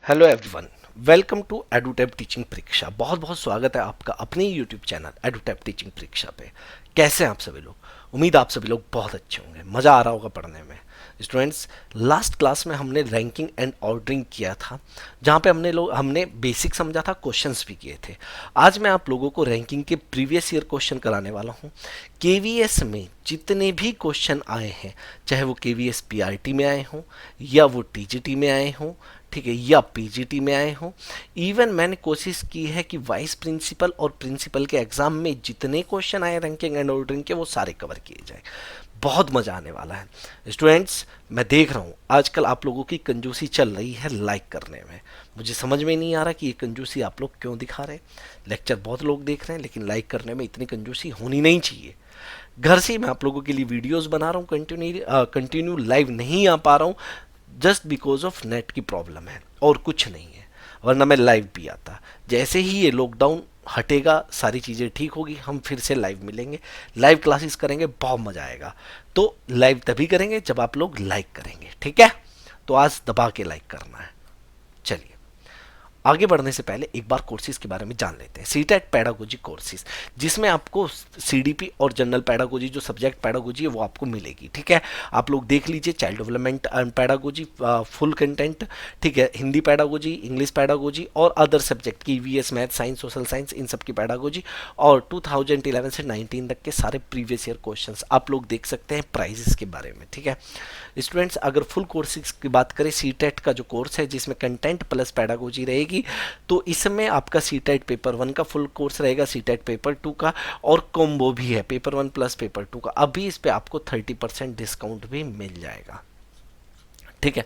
Hello everyone, welcome to Edutap teaching परीक्षा। बहुत बहुत स्वागत है आपका अपने यूट्यूब चैनल एडुटेप टीचिंग परीक्षा पे। कैसे हैं आप सभी लोग? उम्मीद आप सभी लोग बहुत अच्छे होंगे, मज़ा आ रहा होगा पढ़ने में। स्टूडेंट्स, लास्ट क्लास में हमने रैंकिंग एंड ऑर्डरिंग किया था, जहाँ पे हमने बेसिक समझा था, क्वेश्चंस भी किए थे। आज मैं आप लोगों को रैंकिंग के प्रीवियस ईयर क्वेश्चन कराने वाला हूँ। केवीएस में जितने भी क्वेश्चन आए हैं, चाहे वो केवीएस पीआरटी में आए हों या वो टीजीटी में आए हों, ठीक है, या पीजीटी में आए हों, इवन मैंने कोशिश की है कि वाइस प्रिंसिपल और प्रिंसिपल के एग्जाम में जितने क्वेश्चन आए रैंकिंग एंड ऑर्डरिंग के वो सारे कवर किए जाए। बहुत मजा आने वाला है स्टूडेंट्स। मैं देख रहा हूँ आजकल आप लोगों की कंजूसी चल रही है लाइक करने में। मुझे समझ में नहीं आ रहा कि ये कंजूसी आप लोग क्यों दिखा रहे हैं। लेक्चर बहुत लोग देख रहे हैं, लेकिन लाइक करने में इतनी कंजूसी होनी नहीं चाहिए। घर से मैं आप लोगों के लिए वीडियोस बना रहा हूँ, कंटिन्यू लाइव नहीं आ पा रहा हूँ, जस्ट बिकॉज ऑफ नेट की प्रॉब्लम है और कुछ नहीं है, वरना मैं लाइव भी आता। जैसे ही ये लॉकडाउन हटेगा, सारी चीज़ें ठीक होगी, हम फिर से लाइव मिलेंगे, लाइव क्लासेस करेंगे, बहुत मज़ा आएगा। तो लाइव तभी करेंगे जब आप लोग लाइक करेंगे, ठीक है? तो आज दबा के लाइक करना है। चलिए, आगे बढ़ने से पहले एक बार कोर्सेज के बारे में जान लेते हैं। सीटेट पैडागोजी कोर्सेज, जिसमें आपको सीडीपी और जनरल पैडागोजी, जो सब्जेक्ट पैडागोजी है वो आपको मिलेगी, ठीक है? आप लोग देख लीजिए, child development and pedagogy full content, ठीक है, हिंदी पैडागोजी, इंग्लिश पैडागोजी और अदर सब्जेक्ट की वीएस, मैथ, साइंस, सोशल साइंस, इन सब की पैडागोजी, और 2011 से 19 तक के सारे प्रीवियस ईयर क्वेश्चंस आप लोग देख सकते हैं प्राइजेस के बारे में, ठीक है? स्टूडेंट्स, अगर फुल कोर्सेज की बात करें, सीटेट का जो कोर्स है जिसमें कंटेंट प्लस पैडागोजी रहेगी, तो इसमें आपका सीटेट पेपर 1 का फुल कोर्स रहेगा, सीटेट पेपर 2 का, और कॉम्बो भी है पेपर 1 प्लस पेपर 2 का। अभी इस पे आपको 30% डिस्काउंट भी मिल जाएगा, ठीक है?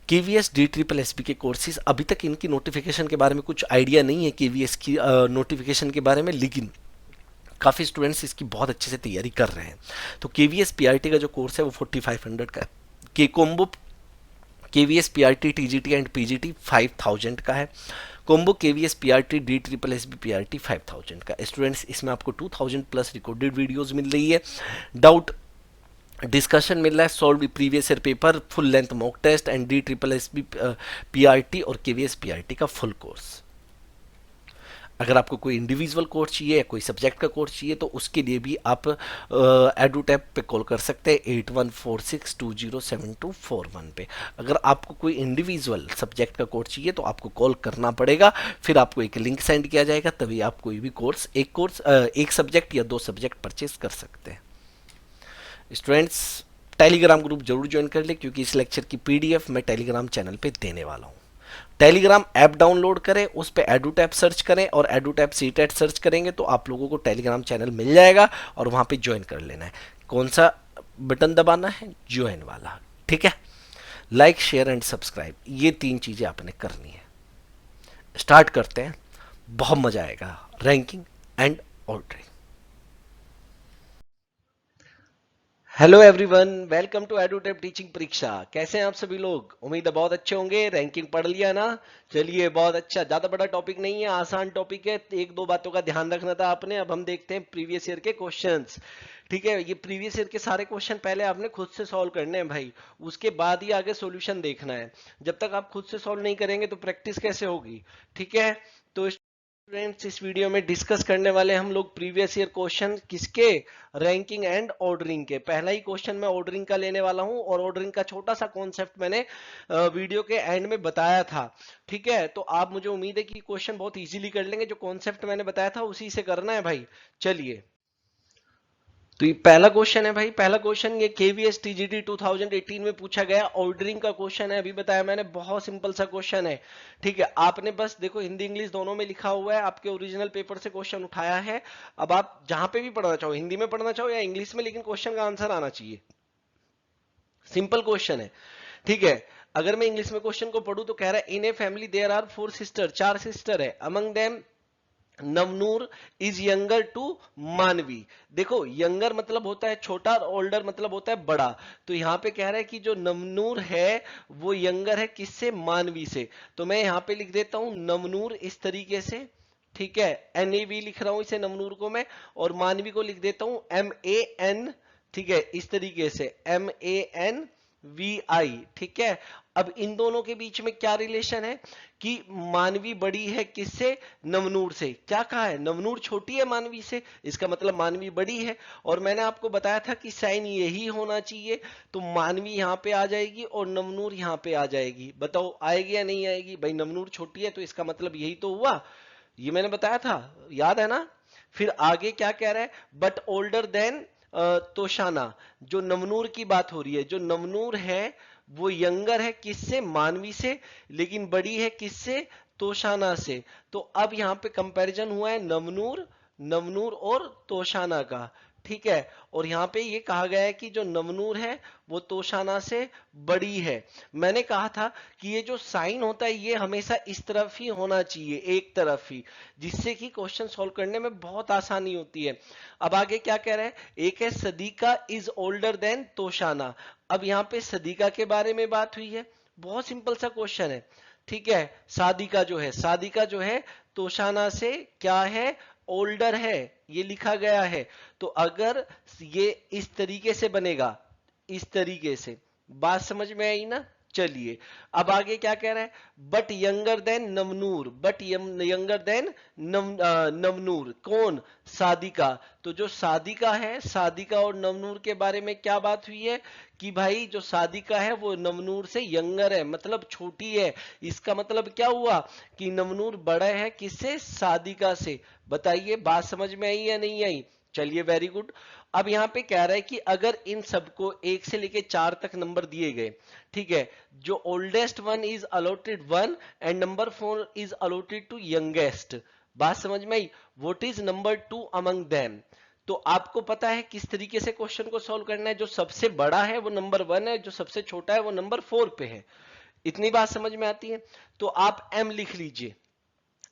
KVS D triple S B के कोर्सेज, अभी तक इनकी नोटिफिकेशन के बारे में कुछ आइडिया नहीं है केवीएस की नोटिफिकेशन के बारे में, लेकिन काफ़ी स्टूडेंट्स इसकी बहुत अच्छे से तैयारी कर रहे हैं। तो केवीएस पीआरटी का जो कोर्स है वो 4500 का है। के combo KVS PRT TGT and PGT 5000 का है। Combo KVS PRT D triple S B PRT 5000 का। स्टूडेंट्स, इसमें आपको 2000 प्लस रिकॉर्डेड वीडियोस मिल रही है, डाउट डिस्कशन मिल रहा है, solve previous year paper, full length mock test and D triple S B PRT और केवीएस पीआरटी का फुल कोर्स। अगर आपको कोई इंडिविजुअल कोर्स चाहिए या कोई सब्जेक्ट का कोर्स चाहिए तो उसके लिए भी आप एडुटैप पे कॉल कर सकते हैं 8146207241 पे। अगर आपको कोई इंडिविजुअल सब्जेक्ट का कोर्स चाहिए तो आपको कॉल करना पड़ेगा, फिर आपको एक लिंक सेंड किया जाएगा, तभी आप कोई भी एक सब्जेक्ट या 2 सब्जेक्ट परचेज कर सकते हैं। स्टूडेंट्स, टेलीग्राम ग्रुप जरूर ज्वाइन कर ले, क्योंकि इस लेक्चर की पीडीएफ मैं टेलीग्राम चैनल पे देने वाला हूँ। टेलीग्राम ऐप डाउनलोड करें, उस पर एडुटैप सर्च करें और एडुटैप सीटेट सर्च करेंगे तो आप लोगों को टेलीग्राम चैनल मिल जाएगा और वहां पे ज्वाइन कर लेना है। कौन सा बटन दबाना है? ज्वाइन वाला, ठीक है? लाइक, शेयर एंड सब्सक्राइब, ये 3 चीजें आपने करनी है। स्टार्ट करते हैं, बहुत मजा आएगा। Ranking and ordering. Hello everyone, welcome to Edutap teaching परीक्षा। कैसे हैं आप सभी लोग? उम्मीद है बहुत अच्छे होंगे। रैंकिंग पढ़ लिया ना? चलिए, बहुत अच्छा। ज्यादा बड़ा टॉपिक नहीं है, आसान टॉपिक है। एक दो बातों का ध्यान रखना था आपने। अब हम देखते हैं प्रीवियस ईयर के क्वेश्चंस, ठीक है? ये प्रीवियस ईयर के सारे क्वेश्चन पहले आपने खुद से सॉल्व करने हैं भाई, उसके बाद ही आगे सॉल्यूशन देखना है। जब तक आप खुद से सॉल्व नहीं करेंगे तो प्रैक्टिस कैसे होगी, ठीक है? तो फ्रेंड्स, इस वीडियो में डिस्कस करने वाले हम लोग प्रीवियस ईयर क्वेश्चन, किसके? रैंकिंग एंड ऑर्डरिंग के। पहला ही क्वेश्चन मैं ऑर्डरिंग का लेने वाला हूं, और ऑर्डरिंग का छोटा सा कॉन्सेप्ट मैंने वीडियो के एंड में बताया था, ठीक है? तो आप, मुझे उम्मीद है कि क्वेश्चन बहुत इजीली कर लेंगे। जो कॉन्सेप्ट मैंने बताया था उसी से करना है भाई। चलिए, तो ये पहला क्वेश्चन है भाई। पहला क्वेश्चन ये केवीएस टीजीटी 2018 में पूछा गया ऑर्डरिंग का क्वेश्चन है। अभी बताया मैंने, बहुत सिंपल सा क्वेश्चन है, ठीक है? आपने बस देखो, हिंदी इंग्लिश दोनों में लिखा हुआ है, आपके ओरिजिनल पेपर से क्वेश्चन उठाया है। अब आप जहां पे भी पढ़ना चाहो, हिंदी में पढ़ना चाहो या इंग्लिश में, लेकिन क्वेश्चन का आंसर आना चाहिए। सिंपल क्वेश्चन है, ठीक है? अगर मैं इंग्लिश में क्वेश्चन को पढ़ूं तो कह रहा है, in a family there are 4 sister, 4 sister है, among them Navnoor is younger to Manvi. देखो, यंगर मतलब होता है छोटा और ओल्डर मतलब होता है बड़ा। तो यहां पे कह रहा है कि जो नवनूर है वो यंगर है किससे? मानवी से। तो मैं यहां पे लिख देता हूं नवनूर इस तरीके से, ठीक है? NAV लिख रहा हूं इसे नवनूर को मैं, और मानवी को लिख देता हूं MAN, ठीक है? इस तरीके से MANV, वी आई, ठीक है। अब इन दोनों के बीच में क्या रिलेशन है कि मानवी बड़ी है किससे, नवनूर से। क्या कहा है, नवनूर छोटी है मानवी से, इसका मतलब मानवी बड़ी है। और मैंने आपको बताया था कि साइन यही होना चाहिए, तो मानवी यहां पे आ जाएगी और नवनूर यहां पे आ जाएगी। बताओ आएगी या नहीं आएगी, भाई नवनूर छोटी है तो इसका मतलब यही तो हुआ, ये मैंने बताया था, याद है ना। फिर आगे क्या कह रहा है, बट ओल्डर देन तोशाना, जो नवनूर की बात हो रही है, जो नवनूर है वो यंगर है किससे, मानवी से, लेकिन बड़ी है किससे, तोशाना से। तो अब यहां पे कंपैरिजन हुआ है नवनूर, नवनूर और तोशाना का, ठीक है। और यहां पे ये कहा गया है कि जो नवनूर है वो तोशाना से बड़ी है। मैंने कहा था कि ये जो साइन होता है ये हमेशा इस तरफ ही होना चाहिए, एक तरफ ही, जिससे कि क्वेश्चन सॉल्व करने में बहुत आसानी होती है। अब आगे क्या कह रहे हैं, एक है सदीका इज ओल्डर देन तोशाना। अब यहाँ पे सदीका के बारे में बात हुई है, बहुत सिंपल सा क्वेश्चन है, ठीक है। सादिका जो है, सादिका जो है तोशाना से क्या है, ओल्डर है, ये लिखा गया है। तो अगर ये इस तरीके से बनेगा, इस तरीके से, बात समझ में आई ना। चलिए अब आगे क्या कह रहा है, but younger than Navnoor, but younger than Navnoor, कौन, सादिका। तो जो सादिका है, सादिका और नवनूर के बारे में क्या बात हुई है कि भाई जो सादिका है वो नवनूर से यंगर है, मतलब छोटी है। इसका मतलब क्या हुआ कि नवनूर बड़ा है किससे, सादिका से। बताइए बात समझ में आई या नहीं आई। चलिए वेरी गुड। अब यहां पे कह रहा है कि अगर इन सबको 1 से लेके 4 तक नंबर दिए गए, ठीक है, जो oldest one is allotted 1 and number 4 is allotted to youngest, बात समझ में आई, what is number 2 among them. तो आपको पता है किस तरीके से क्वेश्चन को सॉल्व करना है, जो सबसे बड़ा है वो नंबर 1 है, जो सबसे छोटा है वो नंबर 4 पे है। इतनी बात समझ में आती है। तो आप एम लिख लीजिए,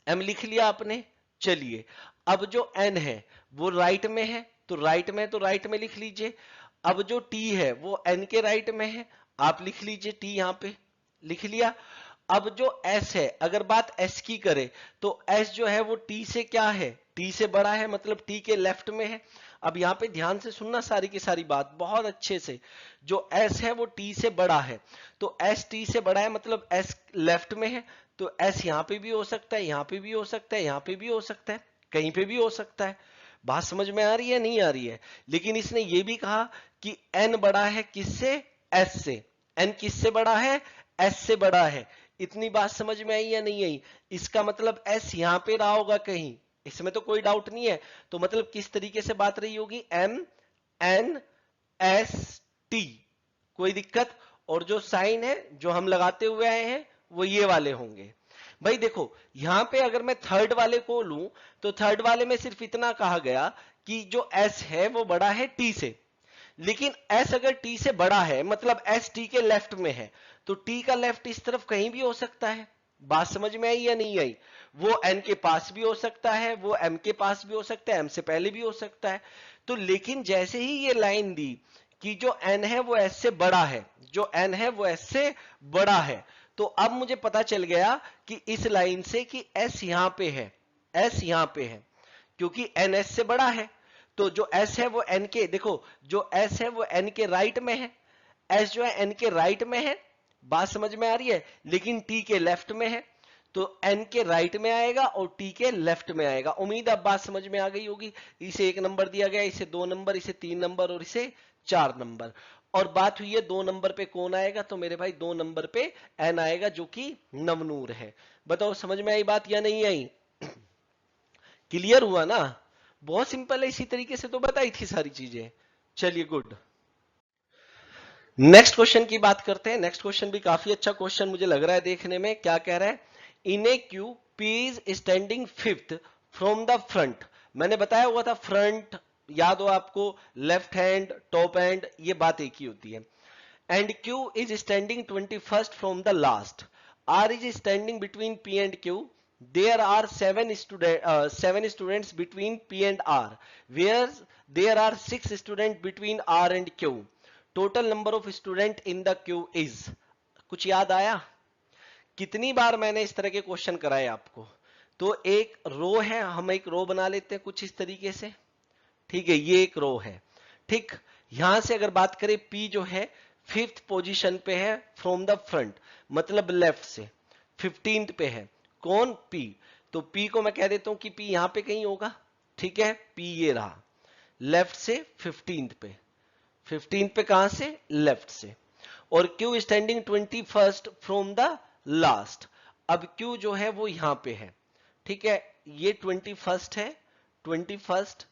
एम लिख लिया आपने। चलिए अब जो एन है वो राइट में है, तो राइट में, तो राइट में लिख लीजिए। अब जो टी है वो एन के राइट में है, आप लिख लीजिए टी, यहां पे लिख लिया। अब जो एस है, अगर बात एस की करे तो एस जो है वो टी से क्या है, टी से बड़ा है, मतलब टी के लेफ्ट में है। अब यहां पे ध्यान से सुनना सारी की सारी बात बहुत अच्छे से, जो एस है वो टी से बड़ा है, तो एस टी से बड़ा है मतलब एस लेफ्ट में है, तो एस यहां पे भी हो सकता है, यहां पे भी हो सकता है, यहां पे भी हो सकता है, कहीं पे भी हो सकता है। बात समझ में आ रही है नहीं आ रही है। लेकिन इसने ये भी कहा कि एन बड़ा है किससे, एस से, एन किससे बड़ा है, एस से बड़ा है। इतनी बात समझ में आई या नहीं आई। इसका मतलब एस यहां पे रहा होगा कहीं, इसमें तो कोई डाउट नहीं है। तो मतलब किस तरीके से बात रही होगी, एम एन एस टी, कोई दिक्कत। और जो साइन है जो हम लगाते हुए आए हैं वो ये वाले होंगे। भाई देखो यहां पे अगर मैं थर्ड वाले को लूं तो थर्ड वाले में सिर्फ इतना कहा गया कि जो एस है वो बड़ा है टी से, लेकिन एस अगर टी से बड़ा है मतलब एस टी के लेफ्ट में है, तो टी का लेफ्ट इस तरफ कहीं भी हो सकता है। बात समझ में आई या नहीं आई। वो एन के पास भी हो सकता है, वो एम के पास भी हो सकता है, एम से पहले भी हो सकता है। तो लेकिन जैसे ही ये लाइन दी कि जो एन है वो एस से बड़ा है, जो एन है वो एस से बड़ा है, तो अब मुझे पता चल गया कि इस लाइन से कि एस यहां पे है, एस यहां पे है, क्योंकि एन एस से बड़ा है। तो जो एस है वो एन के, देखो जो एस है वो एन के राइट में है, एस जो है एन के राइट में है, बात समझ में आ रही है, लेकिन टी के लेफ्ट में है। तो एन के राइट में आएगा और टी के लेफ्ट में आएगा। उम्मीद अब बात समझ में आ गई होगी। इसे 1 नंबर दिया गया, इसे 2 नंबर, इसे 3 नंबर और इसे 4 नंबर। और बात हुई है 2 नंबर पे कौन आएगा, तो मेरे भाई 2 नंबर पे एन आएगा जो कि नवनूर है। बताओ समझ में आई बात या नहीं आई। क्लियर हुआ ना। बहुत सिंपल है, इसी तरीके से तो बताई थी सारी चीजें। चलिए गुड। नेक्स्ट क्वेश्चन की बात करते हैं। नेक्स्ट क्वेश्चन भी काफी अच्छा क्वेश्चन मुझे लग रहा है देखने में। क्या कह रहा है, in a queue P is standing fifth from the front. मैंने बताया हुआ था फ्रंट, याद हो आपको, लेफ्ट हैंड टॉप हैंड, ये बात एक ही होती है। And Q is standing 21st from the last. R is standing between P and Q. There are seven students between P and R, where there are 6 students between R and Q. Total number of student in the Q is. कुछ याद आया। कितनी बार मैंने इस तरह के question कराए आपको। तो एक रो है, हम एक रो बना लेते हैं कुछ इस तरीके से, ठीक है, ये एक रो है। ठीक, यहां से अगर बात करें P जो है 5th पोजीशन पे है फ्रॉम द फ्रंट, मतलब लेफ्ट से। 15th पे है कौन? पी। तो पी को मैं कह देता हूं कि पी यहां पे कहीं होगा, ठीक है, पी ये रहा लेफ्ट से 15th पे। 15th पे कहां से? लेफ्ट से। और Q standing 21st from the last. अब क्यू जो है वो यहां पे है, ठीक है, ये 21st है, 21st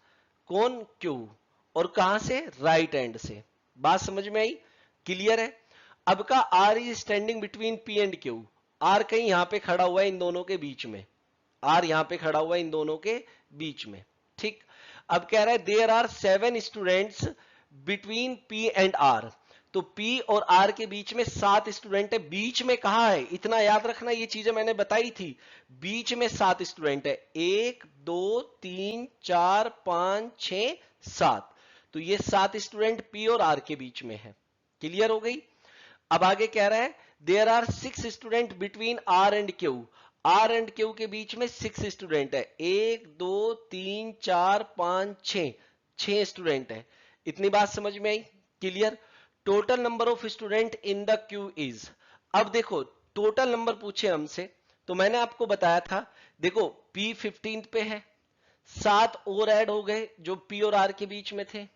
कौन? क्यू। और कहां से? राइट एंड से। बात समझ में आई? क्लियर है? अब का R is standing between P and Q. R कहीं यहां पे खड़ा हुआ है इन दोनों के बीच में, आर यहां पे खड़ा हुआ है इन दोनों के बीच में, ठीक। अब कह रहा है there are 7 students between P and R. तो पी और आर के बीच में 7 स्टूडेंट है। बीच में कहा है? इतना याद रखना, ये चीजें मैंने बताई थी। बीच में 7 स्टूडेंट है, 1 2 3 4 5 6 7। तो ये 7 स्टूडेंट पी और आर के बीच में है। क्लियर हो गई? अब आगे कह रहा है there are 6 student between R and Q. R and Q के बीच में 6 स्टूडेंट है, 1 2 3 4 5 6 स्टूडेंट है। इतनी बात समझ में आई? Clear? Total number of student in the queue is. अब देखो टोटल नंबर पूछे हमसे, तो मैंने आपको बताया था, देखो पी 15 पे है, 7 और ऐड हो गए जो पी और आर के बीच में थे।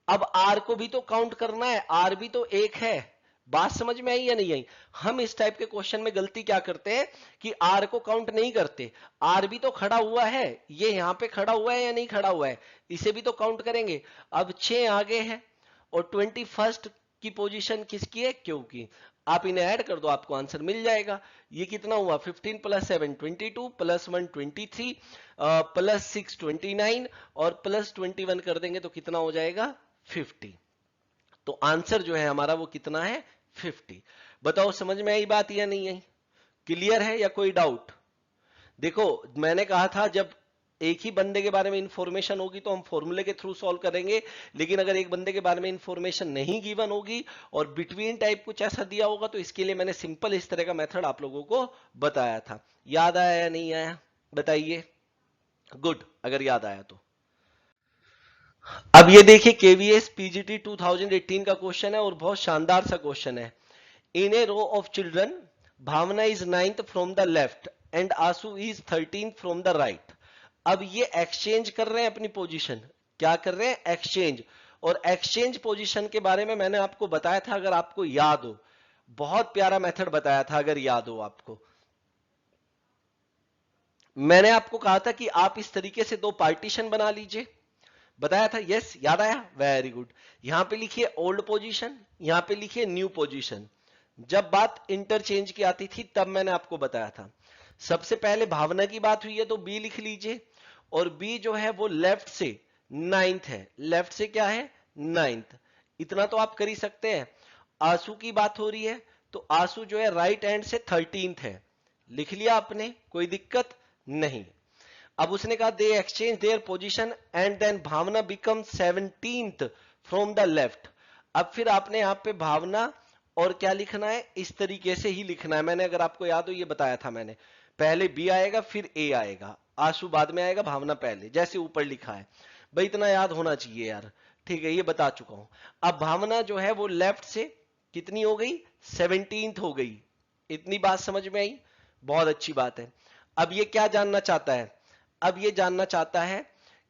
अब आर को भी तो काउंट करना है, आर भी तो एक है। बात समझ में आई या नहीं आई? हम इस टाइप के क्वेश्चन में गलती क्या करते हैं कि आर को काउंट नहीं करते। आर भी तो खड़ा हुआ है, ये यहां पे खड़ा हुआ है या नहीं खड़ा हुआ है, इसे भी तो काउंट करेंगे। अब 6 आगे है और 21st की पोजीशन किसकी है? क्यू की। आप इन्हें ऐड कर दो, आपको आंसर मिल जाएगा। ये कितना हुआ? 15 प्लस 7 22 प्लस 1 23 प्लस 6 29 और प्लस 21 कर देंगे तो कितना हो जाएगा? 50। तो आंसर जो है हमारा वो कितना है? 50। बताओ समझ में आई बात या नहीं आई? क्लियर है या कोई डाउट? देखो मैंने कहा था जब एक ही बंदे के बारे में इंफॉर्मेशन होगी तो हम फॉर्मूले के थ्रू सॉल्व करेंगे, लेकिन अगर एक बंदे के बारे में इंफॉर्मेशन नहीं गिवन होगी और बिटवीन टाइप कुछ ऐसा दिया होगा तो इसके लिए मैंने सिंपल इस तरह का मेथड आप लोगों को बताया था। याद आया या नहीं आया? बताइए। गुड, अगर याद आया तो। अब ये देखिए केवीएस पीजीटी 2018 का क्वेश्चन है और बहुत शानदार सा क्वेश्चन है। In a row of children, Bhavna is 9th from the left and Anshu is 13th from the right. अब ये एक्सचेंज कर रहे हैं अपनी पोजीशन। क्या कर रहे हैं? एक्सचेंज। और एक्सचेंज पोजीशन के बारे में मैंने आपको बताया था, अगर आपको याद हो, बहुत प्यारा मेथड बताया था, अगर याद हो आपको। मैंने आपको कहा था कि आप इस तरीके से 2 पार्टीशन बना लीजिए, बताया था। यस, याद आया? Very good. यहां पे लिखिए ओल्ड पोजीशन, यहां पे लिखिए न्यू पोजीशन। जब बात इंटरचेंज की आती थी तब मैंने आपको बताया था। सबसे पहले भावना की बात हुई है तो बी लिख लीजिए, और बी जो है वो लेफ्ट से 9th है। लेफ्ट से क्या है? 9th। इतना तो आप कर ही सकते हैं। आंसू की बात हो रही है तो आंसू जो है राइट हैंड से 13th है। लिख लिया आपने, कोई दिक्कत नहीं। अब उसने कहा they exchange their position and then Bhavna become 17th from the left. अब फिर आपने यहां पे भावना और क्या लिखना है? इस तरीके से ही लिखना है। मैंने, अगर आपको याद हो, ये बताया था मैंने, पहले बी आएगा फिर ए आएगा, आंसू बाद में आएगा, भावना पहले, जैसे ऊपर लिखा है। भाई इतना याद होना चाहिए यार, ठीक है, ये बता चुका हूं। अब भावना जो है वो लेफ्ट से कितनी हो गई? 17th हो गई। इतनी बात समझ में आई? बहुत अच्छी बात है। अब ये क्या जानना चाहता है? अब ये जानना चाहता है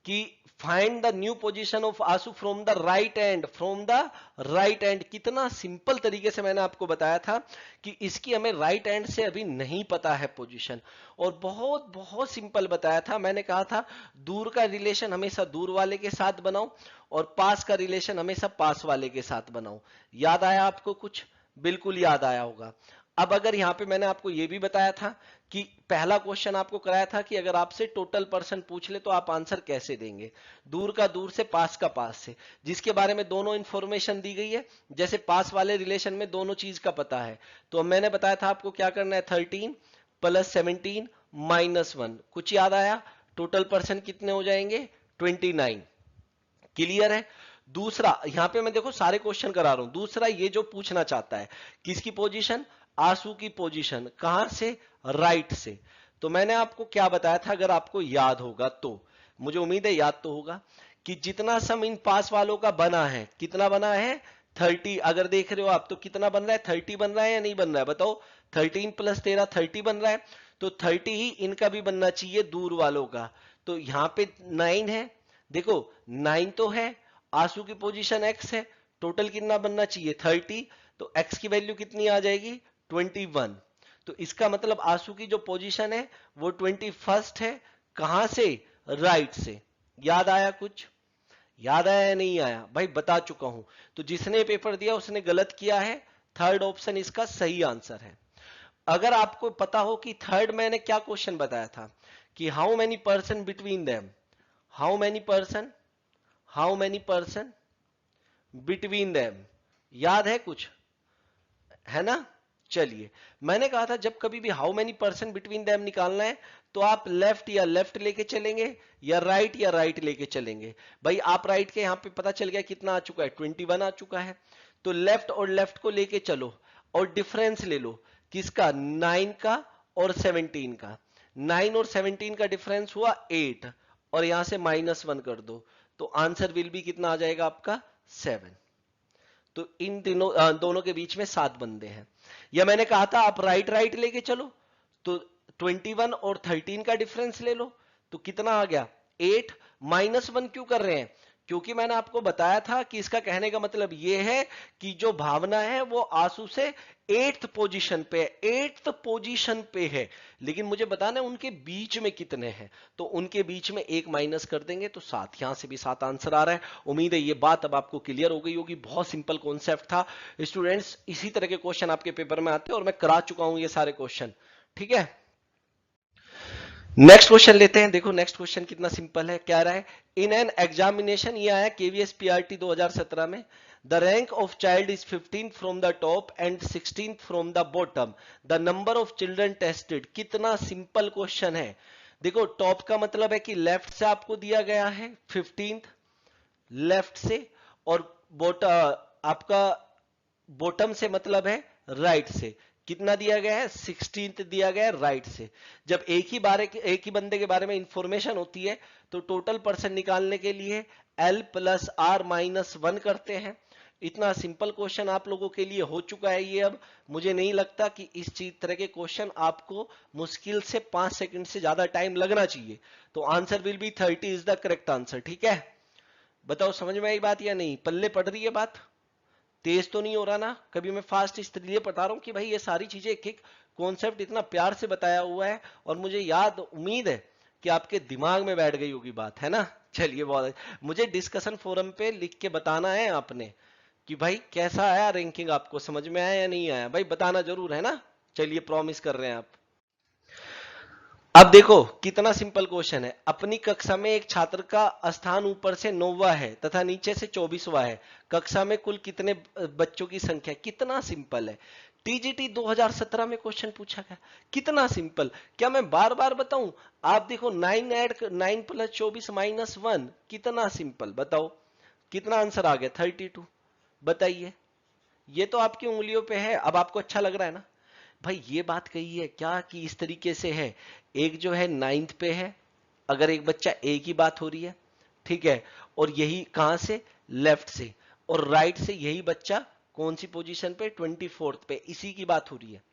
कि find the new position of Anshu from the right end, from the right end. कितना सिंपल तरीके से मैंने आपको बताया था कि इसकी हमें राइट एंड से अभी नहीं पता है पोजीशन, और बहुत बहुत सिंपल बताया था। मैंने कहा था दूर का रिलेशन हमेशा दूर वाले के साथ बनाओ और पास का रिलेशन हमेशा पास वाले के साथ बनाओ। याद आया आपको कुछ? बिल्कुल याद आया होगा। अब अगर यहां पे मैंने आपको यह भी बताया था कि पहला क्वेश्चन आपको कराया था कि अगर आपसे टोटल पर्सन पूछ ले तो आप आंसर कैसे देंगे? दूर का दूर से, पास का पास से, जिसके बारे में दोनों इंफॉर्मेशन दी गई है। जैसे पास वाले रिलेशन में दोनों चीज का पता है, तो मैंने बताया था आपको क्या करना है, 13 प्लस 17 माइनस 1। कुछ याद आया? टोटल पर्सन कितने हो जाएंगे? 29। क्लियर है? दूसरा, यहां पे मैं देखो सारे क्वेश्चन करा रहा हूं। दूसरा ये जो पूछना चाहता है, किसकी पोजीशन? आंसू की पोजीशन। कहां से? राइट से। तो मैंने आपको क्या बताया था, अगर आपको याद होगा तो, मुझे उम्मीद है याद तो होगा, कि जितना सम इन पास वालों का बना है, कितना बना है? 30 अगर देख रहे हो आप तो कितना बन रहा है, 30 बन रहा है या नहीं बन रहा है, बताओ। 13 प्लस 13 30 बन रहा है, तो 30 ही इनका भी बनना चाहिए दूर वालों का। तो यहां पे 9 है, देखो 9 तो है, आंसू की पोजीशन x है, टोटल कितना बनना चाहिए 30, तो x की वैल्यू कितनी आ जाएगी 21। तो इसका मतलब आंसू की जो पोजीशन है वो 21 है, कहां से, राइट से। याद आया कुछ, याद आया या नहीं आया भाई, बता चुका हूं। तो जिसने पेपर दिया उसने गलत किया है, थर्ड ऑप्शन इसका सही आंसर है। अगर आपको पता हो कि थर्ड मैंने क्या क्वेश्चन बताया था कि how many person between them, how many person, how many person between them, याद है कुछ, है ना। चलिए, मैंने कहा था जब कभी भी how many person between them निकालना है तो आप लेफ्ट या लेफ्ट लेके चलेंगे या राइट लेके चलेंगे। भाई आप राइट के यहां पे पता चल गया कितना आ चुका है 21 आ चुका है, तो लेफ्ट और लेफ्ट को लेके चलो और डिफरेंस ले लो, किसका 9 का और 17 का। 9 और 17 का डिफरेंस हुआ 8, और यहां से -1 कर दो, तो आंसर विल भी कितना आ जाएगा आपका 7। तो इन दोनों के बीच में 7 बंदे हैं। या मैंने कहा था आप राइट राइट लेके चलो, तो 21 और 13 का डिफरेंस ले लो, तो कितना आ गया 8। -1 क्यों कर रहे हैं, क्योंकि मैंने आपको बताया था कि इसका कहने का मतलब यह है कि जो भावना है वो आंसू से 8th पोजीशन पे है, 8th पोजीशन पे है, लेकिन मुझे बताना है उनके बीच में कितने हैं, तो उनके बीच में एक माइनस कर देंगे तो 7। यहां से भी 7 आंसर आ रहा है। उम्मीद है ये बात अब आपको क्लियर हो गई होगी, बहुत सिंपल कॉन्सेप्ट था स्टूडेंट्स। इसी तरह के क्वेश्चन आपके पेपर में आते हैं और मैं करा चुका हूं ये सारे क्वेश्चन, ठीक है। नेक्स्ट क्वेश्चन लेते हैं, देखो नेक्स्ट क्वेश्चन कितना सिंपल है, क्या रहा है, इन एन एग्जामिनेशन, ये आया केवीएस पीआरटी 2017 में, the rank of child is 15 from the top and 16 from the bottom, the number of children tested. कितना सिंपल क्वेश्चन है। देखो टॉप का मतलब है कि लेफ्ट से आपको दिया गया है 15th, लेफ्ट से, और आपका बॉटम से मतलब है राइट से, कितना दिया गया है 16th दिया गया है राइट से। जब एक ही बंदे के बारे में इंफॉर्मेशन होती है तो टोटल पर्सन निकालने के लिए L प्लस R -1 करते हैं। इतना सिंपल क्वेश्चन आप लोगों के लिए हो चुका है ये। अब मुझे नहीं लगता कि इस चीज तरह के क्वेश्चन आपको मुश्किल से 5 सेकंड से ज्यादा टाइम लगना चाहिए। तो answer will be 30 is the correct answer, ठीक है। बताओ समझ में आई बात या नहीं, पल्ले पड़ रही है बात, तेज तो नहीं हो रहा ना। कभी मैं फास्ट इसलिए बता रहा हूं कि भाई ये सारी चीजें एक एक कॉन्सेप्ट इतना प्यार से बताया हुआ है, और मुझे याद उम्मीद है कि आपके दिमाग में बैठ गई होगी बात, है ना। चलिए बहुत, मुझे डिस्कशन फोरम पे लिख के बताना है आपने कि भाई कैसा आया रैंकिंग, आपको समझ में आया या नहीं आया, भाई बताना जरूर, है ना। चलिए प्रॉमिस कर रहे हैं आप। अब देखो कितना सिंपल क्वेश्चन है, अपनी कक्षा में एक छात्र का स्थान ऊपर से 9वां है तथा नीचे से 24वां है, कक्षा में कुल कितने बच्चों की संख्या। कितना सिंपल है, टीजीटी 2017 में क्वेश्चन पूछा गया, कितना सिंपल। क्या मैं बार बार बताऊं, आप देखो 9 प्लस 24 -1, कितना सिंपल। बताओ कितना आंसर आ गया 32। बताइए, ये तो आपकी उंगलियों पे है। अब आपको अच्छा लग रहा है ना भाई, ये बात कही है क्या कि इस तरीके से है, एक जो है 9th पे है, अगर एक बच्चा एक ही बात हो रही है, ठीक है, और यही कहां से, लेफ्ट से, और राइट से यही बच्चा कौन सी पोजीशन पे 24th पे, इसी की बात हो रही है,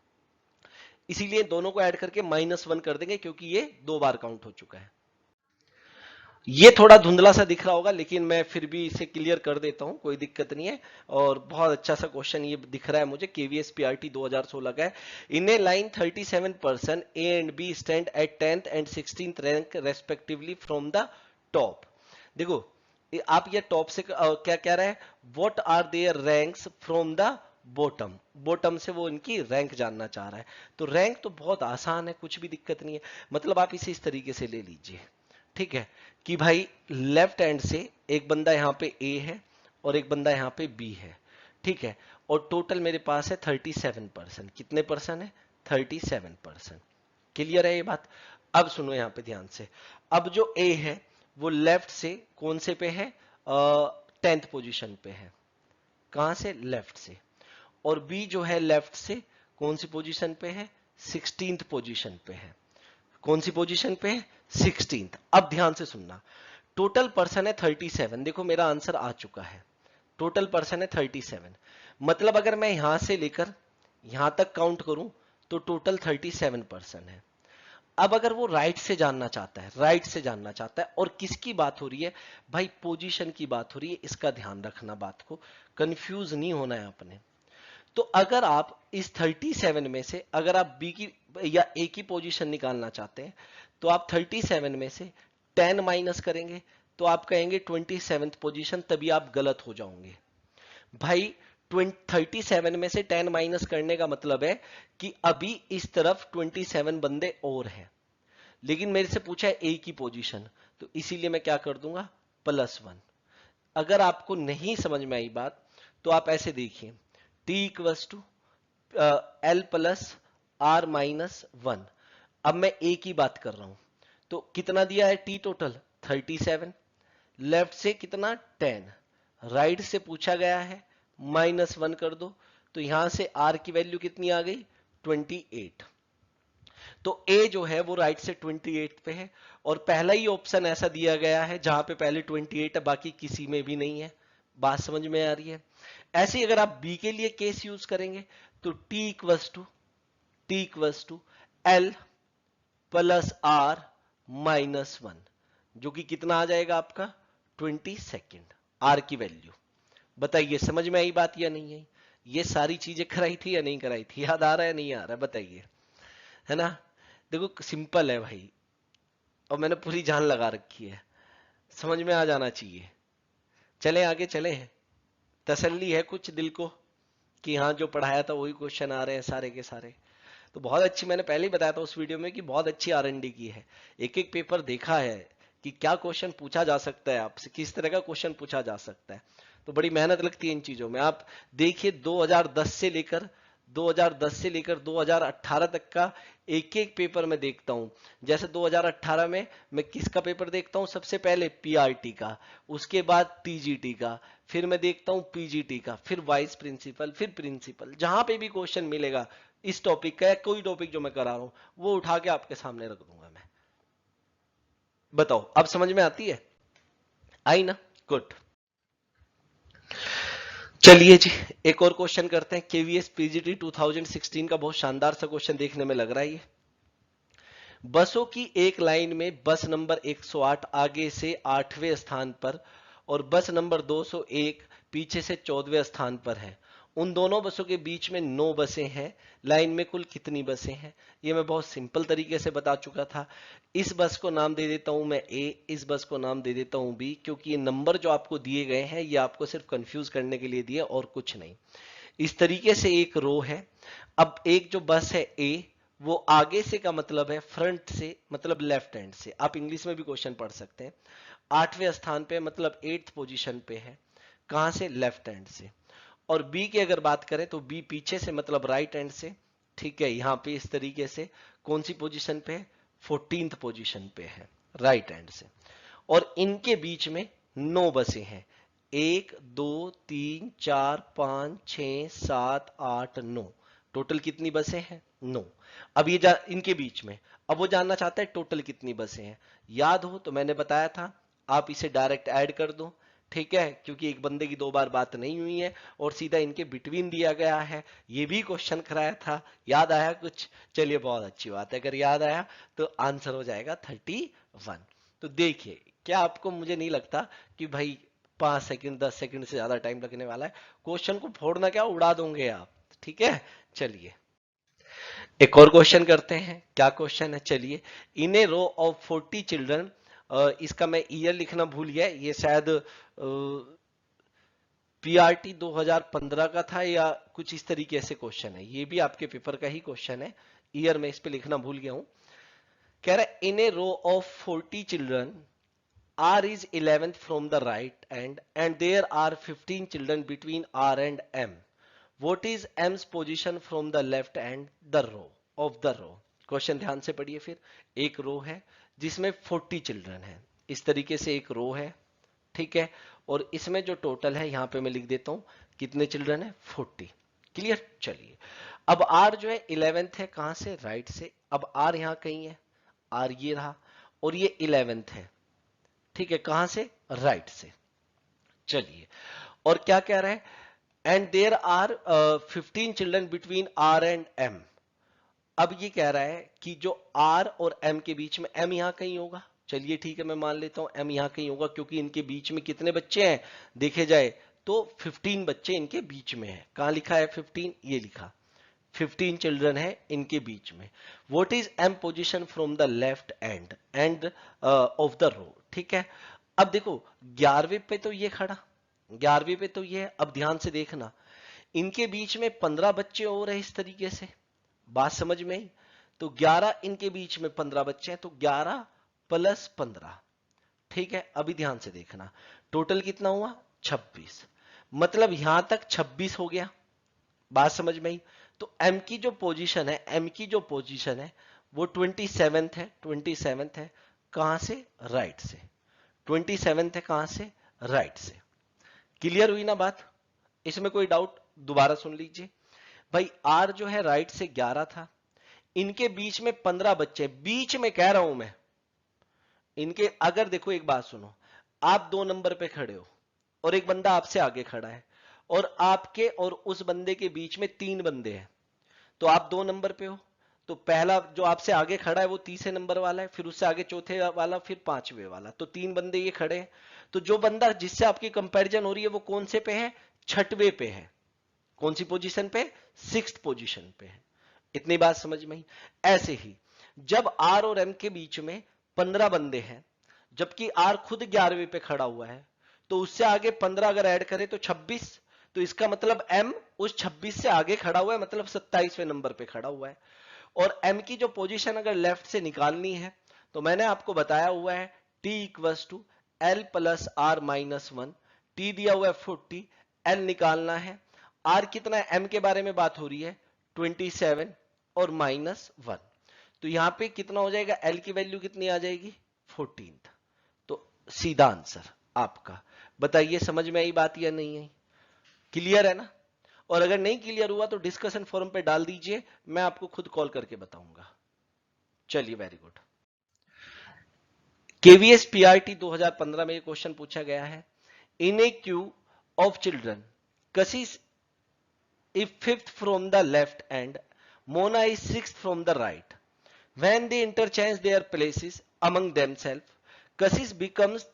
इसीलिए दोनों को ऐड करके -1 कर देंगे क्योंकि ये 2 बार काउंट हो चुका है। ये थोड़ा धुंधला सा दिख रहा होगा लेकिन मैं फिर भी इसे क्लियर कर देता हूं, कोई दिक्कत नहीं है। और बहुत अच्छा सा क्वेश्चन ये दिख रहा है मुझे, केवीएस पीआरटी 2016 का है। In a line 37 person A and B stand at 10th and 16th rank respectively from the top. देखो आप ये टॉप से क्या कह रहे हैं, what are their ranks from the bottom, bottom से वो इनकी रैंक जानना चाह रहा है। तो रैंक तो बहुत आसान है, कुछ भी दिक्कत नहीं है। मतलब आप इसे इस तरीके से ले लीजिए, ठीक है, कि भाई लेफ्ट हैंड से एक बंदा यहां पे ए है और एक बंदा यहां पे बी है, ठीक है, और टोटल मेरे पास है 37%। कितने पर्सन है 37%। क्लियर है ये बात। अब सुनो यहां पे ध्यान से, अब जो ए है वो लेफ्ट से कौन से पे है, 10th पोजीशन पे है, कहां से, लेफ्ट से, और बी जो है लेफ्ट से कौन सी पोजीशन पे है, 16th पोजीशन पे है। कौन सी पोजीशन पे है, 16th। अब ध्यान से सुनना, टोटल पर्सन है 37, देखो मेरा आंसर आ चुका है टोटल पर्सन है 37। मतलब अगर मैं यहां से लेकर यहां तक काउंट करूं तो टोटल 37 पर्सन है। अब अगर वो राइट से जानना चाहता है, राइट से जानना चाहता है, और किसकी बात हो रही है भाई, पोजीशन की बात हो रही है, इसका ध्यान रखना, बात को कंफ्यूज नहीं होना है आपने। तो अगर आप इस 37 में से अगर आप बी की या ए की पोजीशन निकालना चाहते हैं तो आप 37 में से 10 माइनस करेंगे तो आप कहेंगे 27th पोजीशन, तभी आप गलत हो जाओगे भाई। 37 में से 10 माइनस करने का मतलब है कि अभी इस तरफ 27 बंदे और हैं, लेकिन मेरे से पूछा है ए की पोजीशन, तो इसीलिए मैं क्या कर दूंगा, +1। अगर आपको नहीं समझ में आई बात तो आप ऐसे देखिए, T equals to L plus R minus 1। अब मैं ए की बात कर रहा हूं, तो कितना दिया है टी टोटल 37, लेफ्ट से कितना 10, राइट से पूछा गया है -1 कर दो, तो यहां से आर की वैल्यू कितनी आ गई 28। तो ए जो है वो राइट से 28 पे है, और पहला ही ऑप्शन ऐसा दिया गया है जहां पे पहले 28 है, बाकी किसी में भी नहीं है। बात समझ में आ रही है। ऐसे ही अगर आप बी के लिए केस यूज करेंगे तो T equals to L plus R -1, जो कि कितना आ जाएगा आपका 22 आर की वैल्यू। बताइए समझ में आई बात या नहीं आई? ये सारी चीजें कराई थी या नहीं कराई थी, याद आ रहा है नहीं आ रहा है, बताइए, है ना। देखो सिंपल है भाई, और मैंने पूरी जान लगा रखी है, समझ में आ जाना चाहिए। चले आगे चले हैं, तसल्ली है कुछ दिल को कि हाँ जो पढ़ाया था वही क्वेश्चन आ रहे हैं सारे के सारे। तो बहुत अच्छी, मैंने पहले ही बताया था उस वीडियो में कि बहुत अच्छी आरएनडी की है, एक एक पेपर देखा है कि क्या क्वेश्चन पूछा जा सकता है आपसे, किस तरह का क्वेश्चन पूछा जा सकता है। तो बड़ी मेहनत लगती है इन चीजों में। आप देखिए 2010 से लेकर 2018 तक का एक एक पेपर में देखता हूं। जैसे 2018 में मैं किसका पेपर देखता हूं, सबसे पहले पीआरटी का, उसके बाद टीजीटी का, फिर मैं देखता हूं पीजीटी का, फिर वाइस प्रिंसिपल, फिर प्रिंसिपल। जहां पे भी क्वेश्चन मिलेगा इस टॉपिक का, कोई टॉपिक जो मैं करा रहा हूं वो उठा के आपके सामने रख दूंगा मैं। बताओ अब समझ में आती है, आई ना, गुड। चलिए जी, एक और क्वेश्चन करते हैं। केवीएस पीजीटी 2016 का बहुत शानदार सा क्वेश्चन देखने में लग रहा है ये। बसों की एक लाइन में बस नंबर 108 आगे से 8वें स्थान पर और बस नंबर 201 पीछे से 14वें स्थान पर है। उन दोनों बसों के बीच में 9 बसें हैं। लाइन में कुल कितनी बसें हैं? ये मैं बहुत सिंपल तरीके से बता चुका था। इस बस को नाम दे देता हूं मैं ए, इस बस को नाम दे देता हूं बी, क्योंकि ये नंबर जो आपको दिए गए हैं ये आपको सिर्फ कंफ्यूज करने के लिए दिए और कुछ नहीं। इस तरीके से एक रो है। अब एक जो बस है ए, वो आगे से का मतलब है फ्रंट से, मतलब लेफ्ट हैंड से। आप इंग्लिश में भी क्वेश्चन पढ़ सकते हैं। 8वें स्थान पे मतलब 8th पोजीशन पे है, कहां से, लेफ्ट हैंड से। और बी की अगर बात करें तो बी पीछे से मतलब राइट हैंड से। ठीक है, यहां पे इस तरीके से कौन सी पोजीशन पे है, 14th पोजीशन पे है, राइट हैंड से। और इनके बीच में 9 बसें हैं, 1 2 3 4 5 6 7 8 9। टोटल कितनी बसें हैं, 9। अब ये इनके बीच में, अब वो जानना चाहता है टोटल कितनी बसें हैं। याद हो तो मैंने बताया था आप इसे डायरेक्ट ऐड कर दो, ठीक है, क्योंकि एक बंदे की 2 बार बात नहीं हुई है और सीधा इनके बिटवीन दिया गया है। ये भी क्वेश्चन कराया था, याद आया कुछ? चलिए बहुत अच्छी बात है, अगर याद आया तो आंसर हो जाएगा 31। तो देखिए, क्या आपको, मुझे नहीं लगता कि भाई 5 सेकंड 10 सेकंड से ज्यादा टाइम लगने वाला है। क्वेश्चन को फोड़ना क्या, उड़ा दोगे आप, ठीक है। चलिए एक और क्वेश्चन करते हैं। क्या क्वेश्चन है, चलिए। इन ए रो ऑफ 40 चिल्ड्रन, इसका मैं ईयर लिखना भूल गया, ये शायद पीआरटी 2015 का था या कुछ इस तरीके से क्वेश्चन है। ये भी आपके पेपर का ही क्वेश्चन है, ईयर में इस पे लिखना भूल गया हूं। कह रहा है in a row of 40 children, R is 11th from the right and there are 15 children between R and M. What is M's position from the left and the row of the row? Question ध्यान से पढ़िए फिर। एक row है जिसमें 40 children है, इस तरीके से एक रो है, ठीक है। और इसमें जो टोटल है यहां पे मैं लिख देता हूं कितने चिल्ड्रन है, 40। क्लियर। चलिए अब R जो है 11th है, कहां से, राइट से। अब R यहां कहीं है, R ये रहा, और ये 11th है, ठीक है, कहां से, राइट से। चलिए, और क्या कह रहा है, and there are 15 children between R and M. अब ये कह रहा है कि जो आर और एम के बीच में, एम यहां कहीं होगा, चलिए ठीक है मैं मान लेता हूं एम यहां कहीं होगा, क्योंकि इनके बीच में कितने बच्चे हैं देखे जाए तो 15 बच्चे इनके बीच में है। कहां लिखा है 15, ये लिखा 15 चिल्ड्रन है इनके बीच में। What is M position from the left end of the row, ठीक है। अब देखो 11वें पे तो ये खड़ा, 11वें पे तो ये है। अब ध्यान से देखना, इनके बीच में 15 बच्चे और है इस तरीके से, बात समझ में आई। तो 11 इनके बीच में 15 बच्चे हैं, तो 11 प्लस 15, ठीक है। अभी ध्यान से देखना, टोटल कितना हुआ 26, मतलब यहां तक 26 हो गया, बात समझ में आई। तो एम की जो पोजीशन है, एम की जो पोजीशन है वो 27th है, 27th है कहां से, राइट से। 27th है कहां से, राइट से। क्लियर हुई ना बात, इसमें कोई डाउट, दोबारा सुन लीजिए भाई। आर जो है राइट से 11 था, इनके बीच में 15 बच्चे, बीच में कह रहा हूं मैं इनके। अगर देखो एक बात सुनो, आप 2 नंबर पे खड़े हो और एक बंदा आपसे आगे खड़ा है, और आपके और उस बंदे के बीच में 3 बंदे हैं, तो आप 2 नंबर पे हो। तो पहला जो आपसे आगे खड़ा है वो तीसरे नंबर वाला है, फिर उससे आगे चौथे वाला, फिर 5वें वाला, तो 3 बंदे ये खड़े हैं। तो जो बंदा जिससे आपकी कंपैरिजन हो रही है वो कौन से पे है, 6वें पे है। कौन सी पोजीशन पे, 6th पोजीशन पे है। इतनी बात समझ में आई। ऐसे ही जब आर और एम के बीच में 15 बंदे हैं, जबकि आर खुद 11वें पे खड़ा हुआ है, तो उससे आगे 15 अगर ऐड करें तो 26, तो इसका मतलब एम उस 26 से आगे खड़ा हुआ है, मतलब 27वें नंबर पे खड़ा हुआ है। और एम की जो पोजीशन अगर लेफ्ट से निकालनी है तो मैंने आपको बताया हुआ है T equals to L plus R minus 1। T दिया हुआ है 40, एल निकालना है। आर कितना है, एम के बारे में बात हो रही है 27 और माइनस 1, तो यहां पे कितना हो जाएगा, एल की वैल्यू कितनी आ जाएगी 14। तो सीधा आंसर आपका। बताइए समझ में आई बात या नहीं आई, क्लियर है ना। और अगर नहीं क्लियर हुआ तो डिस्कशन फोरम पे डाल दीजिए, मैं आपको खुद कॉल करके बताऊंगा। चलिए वेरी गुड। केवीएस पीआरटी 2015 में ये क्वेश्चन पूछा गया है, in a Q of children Kashish if fifth from the left and Mona is sixth from the right. When they interchange their places among themselves, Kashish becomes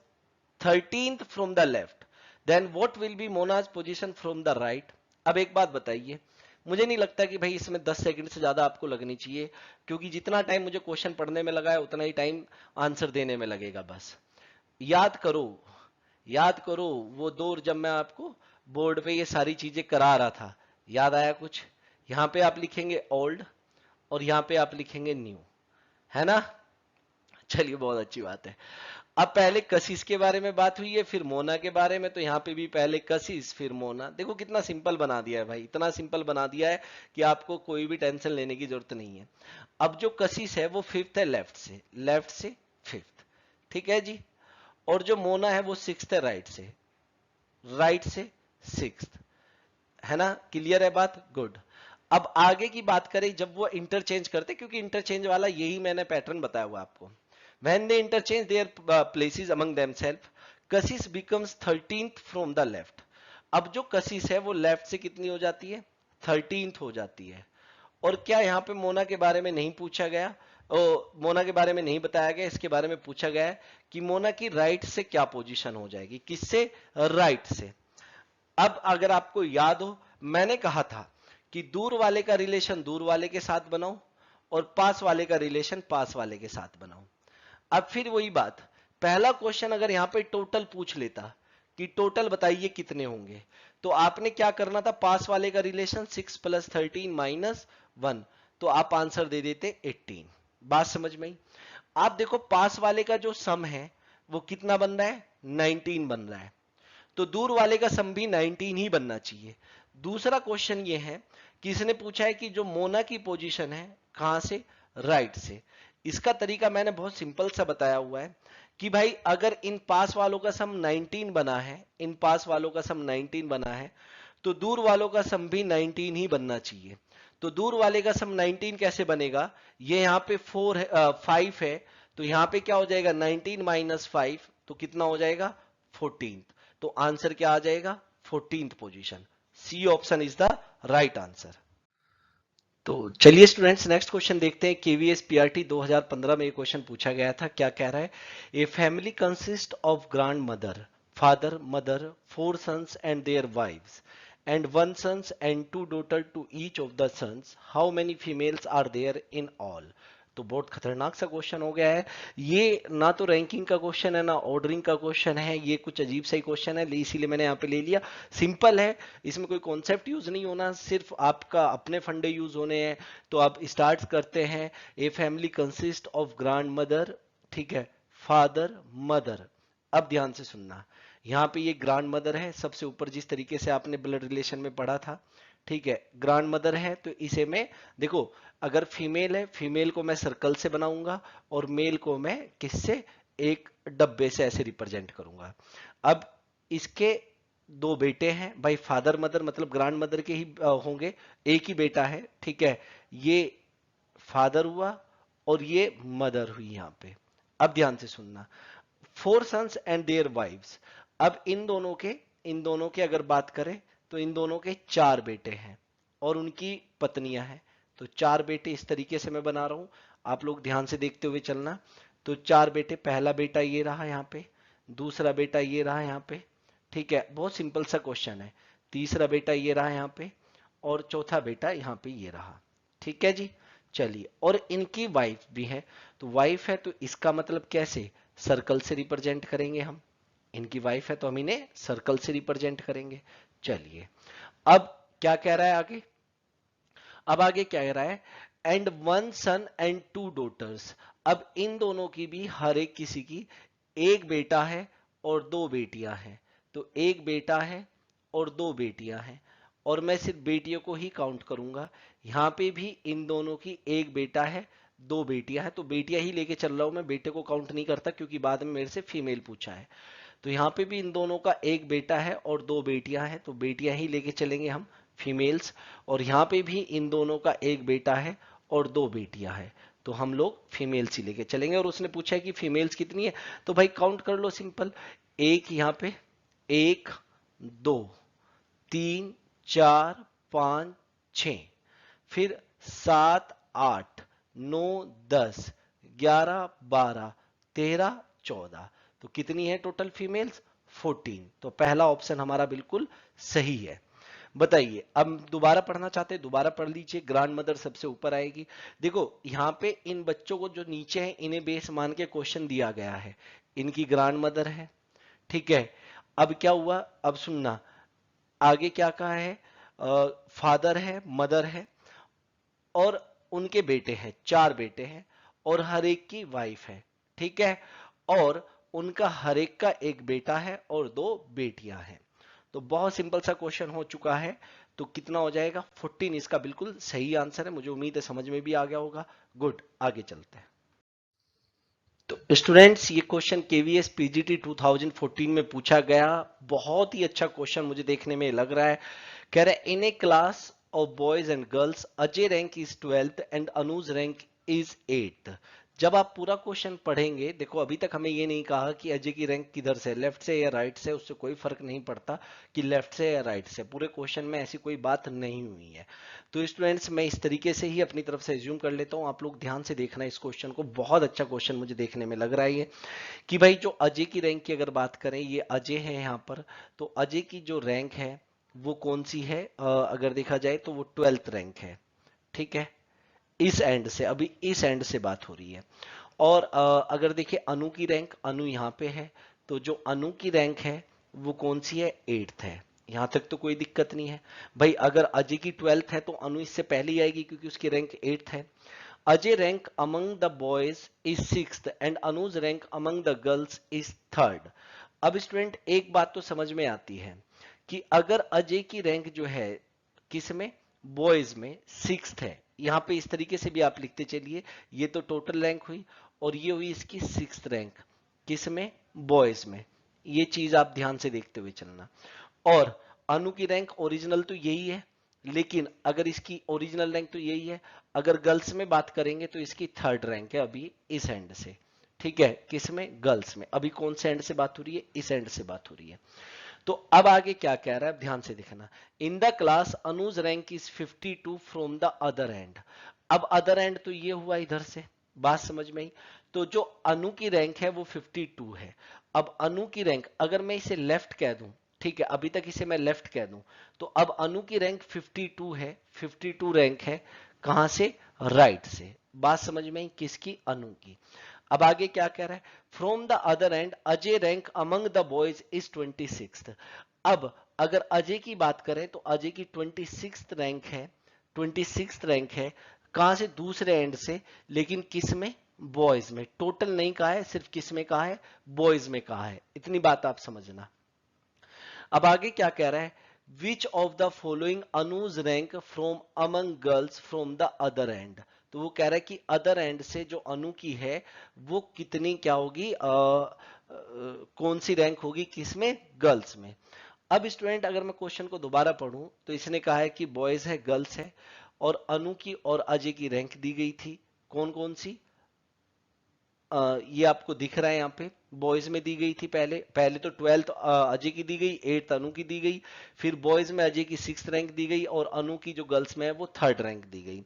13th from the left. Then what will be Mona's position from the right? अब एक बात बताइए, मुझे नहीं लगता कि भाई इसमें 10 सेकंड से ज्यादा आपको लगनी चाहिए, क्योंकि जितना टाइम मुझे क्वेश्चन पढ़ने में लगा है उतना ही टाइम आंसर देने में लगेगा। बस याद करो, याद करो वो दौर जब मैं आपको बोर्ड पे ये सारी चीजें करा रहा था, याद आया कुछ। यहां पे आप लिखेंगे ओल्ड और यहां पे आप लिखेंगे न्यू, है ना। चलिए बहुत अच्छी बात है। अब पहले कशिश के बारे में बात हुई है, फिर मोना के बारे में, तो यहाँ पे भी पहले कशिश फिर मोना। देखो कितना सिंपल बना दिया है भाई, इतना सिंपल बना दिया है कि आपको कोई भी टेंशन लेने की जरूरत नहीं है। अब जो कशिश है वो 5th है लेफ्ट से, लेफ्ट से 5th, ठीक है जी। और जो मोना है वो 6th है राइट से, राइट से 6th, है ना। क्लियर है बात, गुड। अब आगे की बात करें, जब वो इंटरचेंज करते, क्योंकि इंटरचेंज वाला यही मैंने पैटर्न बताया हुआ आपको। When they interchange their places among themselves, Kashish becomes 13th from the left. अब जो कशिश है वो लेफ्ट से कितनी हो जाती है, 13th हो जाती है। और क्या यहाँ पे मोना के बारे में नहीं पूछा गया, मोना के बारे में नहीं बताया गया, इसके बारे में पूछा गया है कि मोना की राइट से क्या पोजीशन हो जाएगी, किससे, राइट से। अब अगर आपको याद हो, मैंने कहा था कि दूर वाले का रिलेशन दूर वाले के साथ बनाओ और पास वाले का रिलेशन पास वाले के साथ बनाओ। अब फिर वही बात, पहला क्वेश्चन अगर यहां पे टोटल पूछ लेता कि टोटल बताइए कितने होंगे, तो आपने क्या करना था, पास वाले का रिलेशन 6 + 13 - 1, तो आप आंसर दे देते 18। बात समझ में आई। आप देखो पास वाले का जो सम है वो कितना बन रहा है, 19 बन रहा है, तो दूर वाले का सम भी 19 ही बनना चाहिए। दूसरा क्वेश्चन ये है कि इसने पूछा है कि जो मोना की पोजीशन है कहां से, राइट से। इसका तरीका मैंने बहुत सिंपल सा बताया हुआ है कि भाई अगर इन पास वालों का सम 19 बना है, इन पास वालों का सम 19 बना है, तो दूर वालों का सम भी 19 ही बनना चाहिए। तो दूर वाले का सम 19 कैसे बनेगा, ये यहाँ पे 5 है, तो यहाँ पे क्या हो जाएगा 19 - 5, तो कितना हो जाएगा 14। तो आंसर क्या आ जाएगा 14th position. C option is the right answer. तो चलिए स्टूडेंट्स नेक्स्ट क्वेश्चन देखते हैं। केवीएस पीआरटी 2015 में ये क्वेश्चन पूछा गया था। क्या कह रहा है? A family consist of grand mother, father, mother, 4 sons and their wives, and 1 sons and 2 daughters to each of the sons. How many females are there in all? तो बहुत खतरनाक सा क्वेश्चन हो गया है ये। ना तो रैंकिंग का क्वेश्चन है ना ऑर्डरिंग का क्वेश्चन है, ये कुछ अजीब सा ही क्वेश्चन है, इसीलिए मैंने यहाँ पे ले लिया। सिंपल है, इसमें कोई कॉन्सेप्ट यूज नहीं होना, सिर्फ आपका अपने फंडे यूज होने हैं। तो आप स्टार्ट करते हैं। A family consist of grand mother, ठीक है, फादर, मदर। अब ध्यान से सुनना, यहाँ पे ये ग्रैंड मदर है, सबसे ऊपर जिस तरीके से आपने ब्लड रिलेशन में पढ़ा था, ठीक है, ग्रैंड मदर है तो इसे मैं देखो, अगर फीमेल है, फीमेल को मैं सर्कल से बनाऊंगा और मेल को मैं किससे, एक डब्बे से ऐसे रिप्रेजेंट करूंगा। अब इसके 2 बेटे हैं भाई, फादर मदर मतलब ग्रैंड मदर के ही होंगे, एक ही बेटा है, ठीक है, ये फादर हुआ और ये मदर हुई यहां पे। अब ध्यान से सुनना, 4 sons and their wives। अब इन दोनों के अगर बात करें तो इन दोनों के 4 बेटे हैं और उनकी पत्नियां हैं। तो 4 बेटे इस तरीके से मैं बना रहा हूं, आप लोग ध्यान से देखते हुए चलना। तो 4 बेटे, पहला बेटा ये रहा यहाँ पे, दूसरा बेटा ये रहा यहाँ पे, ठीक है, बहुत सिंपल सा क्वेश्चन है। तीसरा बेटा ये रहा यहाँ पे और चौथा बेटा यहाँ पे ये रहा, ठीक है जी। चलिए, और इनकी वाइफ भी है, तो वाइफ है तो इसका मतलब कैसे, सर्कल से रिप्रेजेंट करेंगे हम। इनकी वाइफ है तो हम इन्हें सर्कल से रिप्रेजेंट करेंगे। चलिए, अब क्या कह रहा है आगे? अब आगे क्या कह रहा है? And 1 son and 2 daughters। अब इन दोनों की भी हर एक किसी की एक बेटा है और 2 बेटियां हैं। तो एक बेटा है और 2 बेटियां हैं, और मैं सिर्फ बेटियों को ही काउंट करूंगा। यहां पे भी इन दोनों की एक बेटा है, 2 बेटियां हैं, तो बेटियां ही लेके चल रहा हूं मैं, बेटे को काउंट नहीं करता क्योंकि बाद में मेरे से फीमेल पूछा है। तो यहाँ पे भी इन दोनों का एक बेटा है और 2 बेटियां हैं, तो बेटियां ही लेके चलेंगे हम, फीमेल्स। और यहाँ पे भी इन दोनों का एक बेटा है और 2 बेटियां हैं, तो हम लोग फीमेल्स ही लेके चलेंगे। और उसने पूछा है कि फीमेल्स कितनी है, तो भाई काउंट कर लो सिंपल। एक यहाँ पे, 1, 2, 3, 4, 5, 6, फिर 7, 8, 9, 10, 11, 12, 13, 14, तो कितनी है टोटल फीमेल्स? 14। तो पहला ऑप्शन हमारा बिल्कुल सही है। बताइए, अब दोबारा पढ़ना चाहते हैं दोबारा पढ़ लीजिए। ग्रैंड मदर सबसे ऊपर आएगी। देखो यहाँ पे इन बच्चों को जो नीचे है इन्हें बेस मान के क्वेश्चन दिया गया है। इनकी ग्रैंड मदर है, ठीक है। अब क्या हुआ, अब सुनना, आगे क्या कहा है? फादर है, मदर है और उनके बेटे हैं, 4 बेटे हैं और हर एक की वाइफ है, ठीक है, और उनका हर एक का एक बेटा है और 2 बेटियां हैं। तो बहुत सिंपल सा क्वेश्चन हो चुका है। तो कितना हो जाएगा? 14 इसका बिल्कुल सही आंसर है। मुझे उम्मीद है समझ में भी आ गया होगा। गुड, आगे चलते हैं। तो स्टूडेंट्स, ये क्वेश्चन केवीएस पीजीटी 2014 में पूछा गया। बहुत ही अच्छा क्वेश्चन मुझे देखने में लग रहा है। कह रहा है, in a class of boys and girls Ajay rank is 12th and Anuj rank is 8th। जब आप पूरा क्वेश्चन पढ़ेंगे, देखो अभी तक हमें ये नहीं कहा कि अजय की रैंक किधर से, लेफ्ट से या राइट से, उससे कोई फर्क नहीं पड़ता कि लेफ्ट से या राइट से। पूरे क्वेश्चन में ऐसी कोई बात नहीं हुई है। तो स्टूडेंट्स, मैं इस तरीके से ही अपनी तरफ से एज्यूम कर लेता हूँ। आप लोग ध्यान से देखना इस क्वेश्चन को, बहुत अच्छा क्वेश्चन मुझे देखने में लग रहा है ये। कि भाई जो अजय की रैंक की अगर बात करें, ये अजय है यहाँ पर, तो अजय की जो रैंक है वो कौन सी है? अगर देखा जाए तो वो 12th रैंक है, ठीक है। इस एंड से, अभी इस एंड से बात हो रही है। और अगर देखिए अनु की रैंक, अनु यहाँ पे है, तो जो अनु की रैंक है वो कौन सी है? 8th है। यहां तक तो कोई दिक्कत नहीं है भाई। अगर अजय की 12th है तो अनु इससे पहले ही आएगी क्योंकि उसकी रैंक 8th है। Ajay rank among the boys is 6th and Anuj rank among the girls is 3rd। अब स्टूडेंट, एक बात तो समझ में आती है कि अगर अजय की रैंक जो है किस में, बॉयज में 6th है, यहां पे इस तरीके से भी आप लिखते चलिए, ये तो टोटल रैंक हुई और ये हुई इसकी 6th रैंक, किस में? बॉयज में। ये चीज आप ध्यान से देखते हुए चलना। और अनु की रैंक ओरिजिनल तो यही है, लेकिन अगर इसकी ओरिजिनल रैंक तो यही है, अगर गर्ल्स में बात करेंगे तो इसकी 3rd रैंक है अभी इस एंड से, ठीक है। किस में? गर्ल्स में। अभी कौन से एंड से बात हो रही है? इस एंड से बात हो रही है। तो अब आगे क्या कह रहा है, ध्यान से देखना। In the class Anuj rank is 52 from the other and. अब अदर एंड तो ये हुआ इधर से, बात समझ में आई। तो जो अनु की रैंक है वो 52 है। अब अनु की रैंक अगर मैं इसे लेफ्ट कह दूं, ठीक है, अभी तक इसे मैं लेफ्ट कह दूं, तो अब अनु की रैंक 52 है, 52 रैंक है कहां से, राइट से। बात समझ में आई किसकी, अनु की। अब आगे क्या कह रहा है, from the other and Ajay rank among the boys is 26th। अब अगर अजय की बात करें तो अजय की 26th रैंक है, 26th रैंक है कहां से, दूसरे एंड से, लेकिन किस में, बॉयज में। टोटल नहीं कहा है, सिर्फ किस में कहा है, बॉयज में कहा है। इतनी बात आप समझना। अब आगे क्या कह रहा है, which of the following Anuj rank from among girls from the other end. तो वो कह रहा है कि अदर एंड से जो अनु की है वो कितनी क्या होगी, कौन सी रैंक होगी, किसमें, गर्ल्स में। अब स्टूडेंट अगर मैं क्वेश्चन को दोबारा पढ़ूं तो इसने कहा है कि बॉयज है, गर्ल्स है, और अनु की और अजय की रैंक दी गई थी, कौन कौन सी, ये आपको दिख रहा है यहाँ पे, बॉयज में दी गई थी पहले, पहले तो 12th अजय की दी गई, 8th अनु की दी गई, फिर बॉयज में अजय की 6th रैंक दी गई, और अनु की जो गर्ल्स में है वो 3rd रैंक दी गई।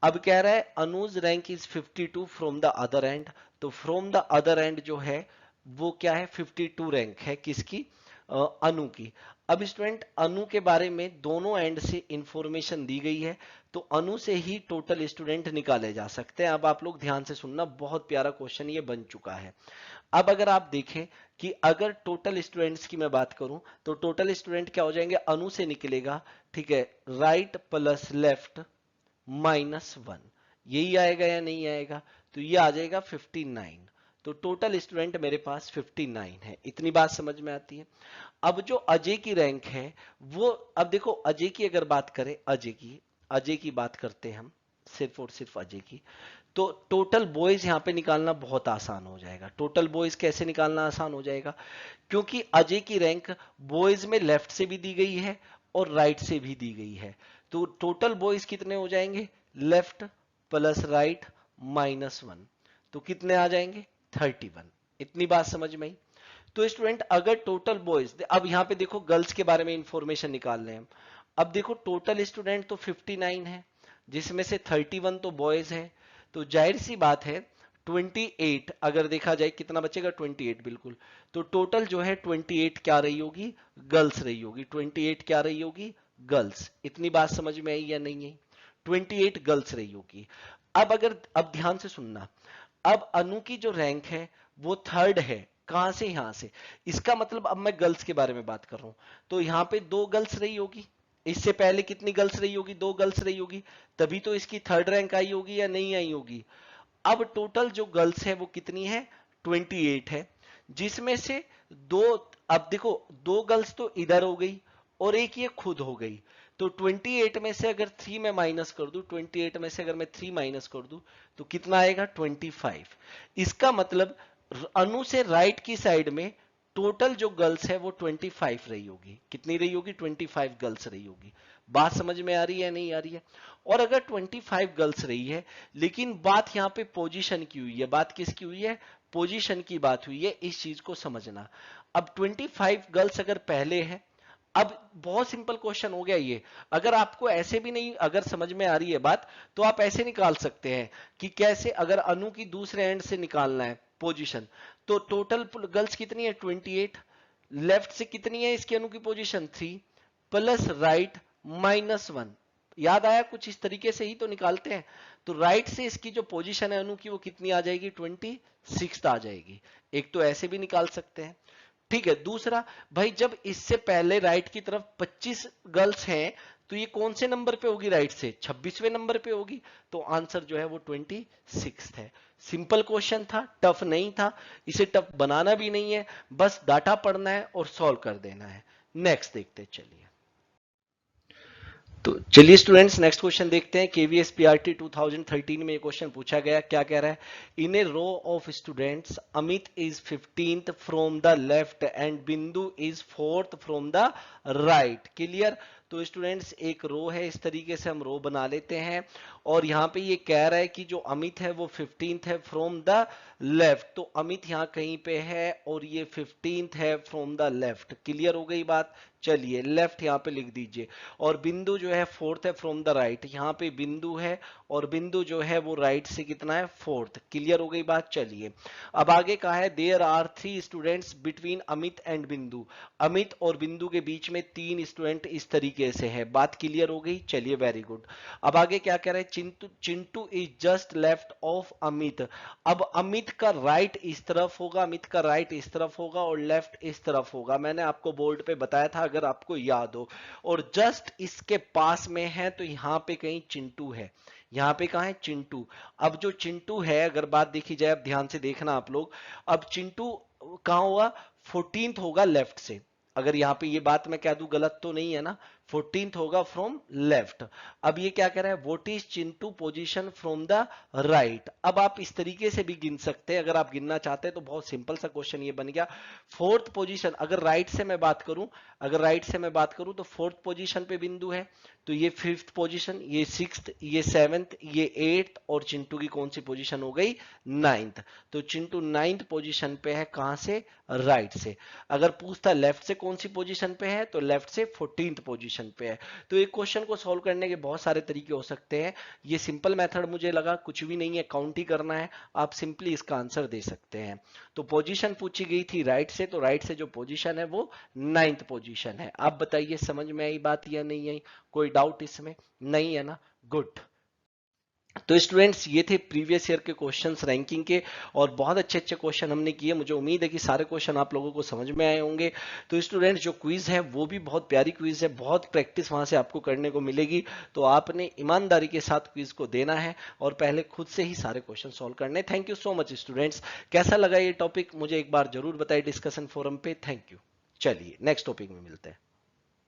अब कह रहा है Anuj rank is 52 from the other end. तो फ्रॉम द अदर एंड जो है वो क्या है, 52 रैंक है किसकी, अनु की। अब स्टूडेंट अनु के बारे में दोनों एंड से इंफॉर्मेशन दी गई है, तो अनु से ही टोटल स्टूडेंट निकाले जा सकते हैं। अब आप लोग ध्यान से सुनना, बहुत प्यारा क्वेश्चन ये बन चुका है। अब अगर आप देखें कि अगर टोटल स्टूडेंट्स की मैं बात करूं तो टोटल स्टूडेंट क्या हो जाएंगे, अनु से निकलेगा, ठीक है, राइट प्लस लेफ्ट -1, यही आएगा या नहीं आएगा, तो ये आ जाएगा 59। तो टोटल स्टूडेंट मेरे पास 59 है। इतनी बात समझ में आती है। अब जो अजय की रैंक है वो, अब देखो अजय की अगर बात करें, अजय की बात करते हैं हम, सिर्फ और सिर्फ अजय की, तो टोटल बॉयज यहां पे निकालना बहुत आसान हो जाएगा। टोटल बॉयज कैसे निकालना आसान हो जाएगा, क्योंकि अजय की रैंक बॉयज में लेफ्ट से भी दी गई है और राइट से भी दी गई है। तो टोटल बॉयज कितने हो जाएंगे, लेफ्ट प्लस राइट -1, तो कितने आ जाएंगे, 31। इतनी बात समझ में आई। तो स्टूडेंट अगर टोटल बॉयज, अब यहां पे देखो गर्ल्स के बारे में इंफॉर्मेशन निकाल रहे हैं हम। अब देखो टोटल स्टूडेंट तो 59 है, जिसमें से 31 तो बॉयज है, तो जाहिर सी बात है 28 अगर देखा जाए कितना बचेगा, 28 बिल्कुल। तो टोटल जो है 28 क्या रही होगी, गर्ल्स रही होगी, 28 क्या रही होगी, गर्ल्स। इतनी बात समझ में आई या नहीं आई, 28 गर्ल्स रही होगी। अब ध्यान से सुनना, अब अनु की जो रैंक है वो 3rd है, कहां से, यहां से। इसका मतलब अब मैं गर्ल्स के बारे में बात कर रहा हूं, तो यहां पे 2 गर्ल्स रही होगी, इससे पहले कितनी गर्ल्स रही होगी, 2 गर्ल्स रही होगी, तभी तो इसकी 3rd रैंक आई होगी या नहीं आई होगी। अब टोटल जो गर्ल्स है वो कितनी है, 28 है, जिसमें से दो, अब देखो 2 गर्ल्स तो इधर हो गई और एक ये खुद हो गई। तो 28 में से अगर 3 मैं माइनस कर दूं, 28 में से अगर मैं 3 माइनस कर दूं तो कितना आएगा, 25। इसका मतलब अनु से राइट की साइड में टोटल जो गर्ल्स है वो 25 रही होगी। कितनी रही होगी, 25 गर्ल्स रही होगी। बात समझ में आ रही है नहीं आ रही है। और अगर 25 गर्ल्स रही है, लेकिन बात यहां पे पोजीशन की हुई है, बात किसकी हुई है, पोजीशन की बात हुई है, इस चीज को समझना। अब 25 गर्ल्स अगर पहले है, अब बहुत सिंपल क्वेश्चन हो गया ये। अगर आपको ऐसे भी नहीं अगर समझ में आ रही है बात, तो आप ऐसे निकाल सकते हैं कि कैसे, अगर अनु की दूसरे एंड से निकालना है पोजीशन, तो टोटल गर्ल्स कितनी है, 28, लेफ्ट से कितनी है इसकी अनु की पोजीशन, 3 प्लस राइट -1। याद आया, कुछ इस तरीके से ही तो निकालते हैं। तो राइट से इसकी जो पोजीशन है अनु की वो कितनी आ जाएगी, 26 आ जाएगी। एक तो ऐसे भी निकाल सकते हैं, ठीक है। दूसरा, भाई जब इससे पहले राइट की तरफ 25 गर्ल्स हैं, तो ये कौन से नंबर पे होगी, राइट से 26वें नंबर पे होगी। तो आंसर जो है वो 26 है। सिंपल क्वेश्चन था, टफ नहीं था, इसे टफ बनाना भी नहीं है, बस डाटा पढ़ना है और सॉल्व कर देना है। नेक्स्ट देखते चलिए। तो चलिए स्टूडेंट्स नेक्स्ट क्वेश्चन देखते हैं। केवीएस पीआरटी 2013 में ये क्वेश्चन पूछा गया, क्या कह रहा है, in a row of students Amit is 15th from the left and Bindu is 4th from the right. Clear. तो स्टूडेंट्स एक रो है, इस तरीके से हम रो बना लेते हैं। और यहाँ पे ये कह रहा है कि जो अमित है वो 15th है फ्रॉम द लेफ्ट, तो अमित यहाँ कहीं पे है और ये 15th है फ्रॉम द लेफ्ट। क्लियर हो गई बात? चलिए लेफ्ट यहाँ पे लिख दीजिए। और बिंदु जो है 4th है फ्रॉम द राइट, यहाँ पे बिंदु है और बिंदु जो है वो राइट से कितना है? 4th। क्लियर हो गई बात? चलिए अब आगे कहा है there are 3 students between Amit and Bindu. Amit और बिंदु के बीच में 3 स्टूडेंट इस तरीके से है। बात क्लियर हो गई? चलिए वेरी गुड। अब आगे क्या कह रहे हैं? Chintu is just left of Amit. अब अमित का राइट इस तरफ होगा, अमित का राइट इस तरफ होगा और लेफ्ट इस तरफ होगा। मैंने आपको बोर्ड पे बताया था अगर आपको याद हो। और जस्ट इसके पास में है तो यहां पे कहीं चिंटू है। यहां पे कहां है? चिंटू। अब जो चिंटू है, अगर बात देखी जाए, अब ध्यान से देखना आप लोग, अब चिंटू कहां हुआ? 14th होगा लेफ्ट से। अगर यहां पे ये बात मैं कह दूं गलत तो नहीं है ना? 14th होगा फ्रॉम लेफ्ट। अब ये क्या कह रहा है? What is Chintu position from the right. अब आप इस तरीके से भी गिन सकते हैं, अगर आप गिनना चाहते हैं तो बहुत सिंपल सा क्वेश्चन ये बन गया। 4th पोजीशन, अगर राइट से मैं बात करूं, अगर राइट से मैं बात करूं तो 4th पोजीशन पे बिंदु है, तो ये 5th पोजीशन, ये 6th, ये 7th, ये 8th, और चिंटू की कौन सी पोजीशन हो गई? 9th। तो चिंटू 9th पोजीशन पे है, कहां से? राइट से। अगर पूछता लेफ्ट से कौन सी पोजीशन पे है, तो लेफ्ट से 14th पोजीशन पे है। तो एक क्वेश्चन को सॉल्व करने के बहुत सारे तरीके हो सकते हैं। ये सिंपल मेथड मुझे लगा, कुछ भी नहीं है, काउंट ही करना है, आप सिंपली इसका आंसर दे सकते हैं। तो पोजीशन पूछी गई थी राइट से, तो राइट से जो पोजीशन है वो 9th पोजीशन है। आप बताइए समझ में आई बात या नहीं आई? कोई डाउट इसमें? नहीं है ना? गुड। तो स्टूडेंट्स ये थे प्रीवियस ईयर के क्वेश्चंस रैंकिंग के, और बहुत अच्छे अच्छे क्वेश्चन हमने किए। मुझे उम्मीद है कि सारे क्वेश्चन आप लोगों को समझ में आए होंगे। तो स्टूडेंट्स जो क्विज है वो भी बहुत प्यारी क्विज है, बहुत प्रैक्टिस वहां से आपको करने को मिलेगी। तो आपने ईमानदारी के साथ क्विज को देना है और पहले खुद से ही सारे क्वेश्चन सॉल्व करने। Thank you so much students. कैसा लगा ये टॉपिक मुझे एक बार जरूर बताइए डिस्कशन फोरम पे। Thank you. चलिए नेक्स्ट टॉपिक में मिलते हैं।